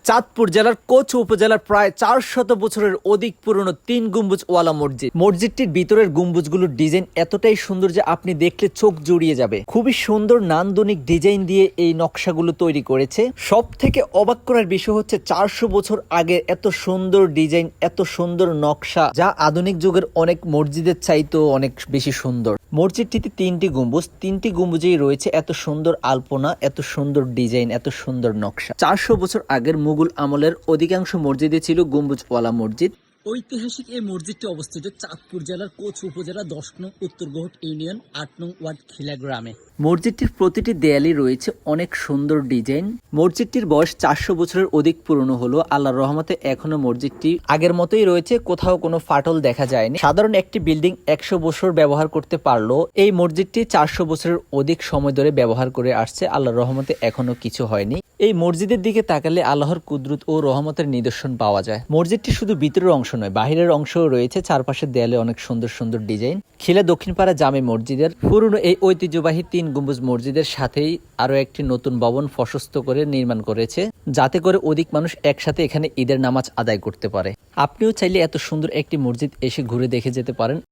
চাঁদপুর জেলার কোচ উপজেলার প্রায় 400 বছরের অধিক পুরনো 3 গম্বুজ ওয়ালা মসজিদ। মসজিদটির ভিতরের গম্বুজগুলোর ডিজাইন এতটাই সুন্দর যে আপনি দেখলে চোখ জুড়িয়ে যাবে। খুবই সুন্দর নান্দনিক ডিজাইন দিয়ে এই নকশাগুলো তৈরি করেছে। সব থেকে অবাক করার বিষয় হচ্ছে 400 বছর আগে এত সুন্দর ডিজাইন, এত সুন্দর নকশা, যা আধুনিক যুগের অনেক মসজিদের চাইতেও অনেক বেশি সুন্দর। মসজিদটিতে 3টি গম্বুজ, 3টি গম্বুজেই রয়েছে এত সুন্দর আলপনা, এত সুন্দর ডিজাইন, এত সুন্দর নকশা। 400 বছর আগের মুঘল আমলের অধিকাংশ মসজিদে ছিল গম্বুজওয়ালা মসজিদ। ঐতিহাসিক এই মসজিদটি অবস্থিত চাঁদপুর জেলার কোচ উপজেলা 10 নং উত্তরগহট ইউনিয়ন 8 নং ওয়ার্ড খিলা গ্রামে। মসজিদটির প্রতিটি দেয়ালে রয়েছে অনেক সুন্দর ডিজাইন। মসজিদটির বয়স 400 বছরের অধিক পুরনো হলো। আল্লাহর রহমতে এখনো মসজিদটি আগের মতোই রয়েছে, কোথাও কোনো ফাটল দেখা যায়নি। সাধারণ একটি বিল্ডিং 100 বছর ব্যবহার করতে পারলো, এই মসজিদটি 400 বছরের অধিক সময় ধরে ব্যবহার করে আসছে। আল্লাহর রহমতে এখনো কিছু হয়নি। এই মসজিদের দিকে তাকালে আল্লাহর কুদরত ও রহমতের নিদর্শন পাওয়া যায়। মসজিদটি শুধু ভিতরের অংশ নয়, বাহিরের অংশও রয়েছে। চারপাশের দেয়ালে অনেক সুন্দর সুন্দর ডিজাইন। খিলা দক্ষিণপাড়া জামে মসজিদের পুরনো এই ঐতিহ্যবাহী 3 গম্বুজ মসজিদের সাথেই আরো একটি নতুন ভবন প্রশস্ত করে নির্মাণ করেছে, যাতে করে অধিক মানুষ একসাথে এখানে ঈদের নামাজ আদায় করতে পারে। আপনিও চাইলে এত সুন্দর একটি মসজিদ এসে ঘুরে দেখে যেতে পারেন।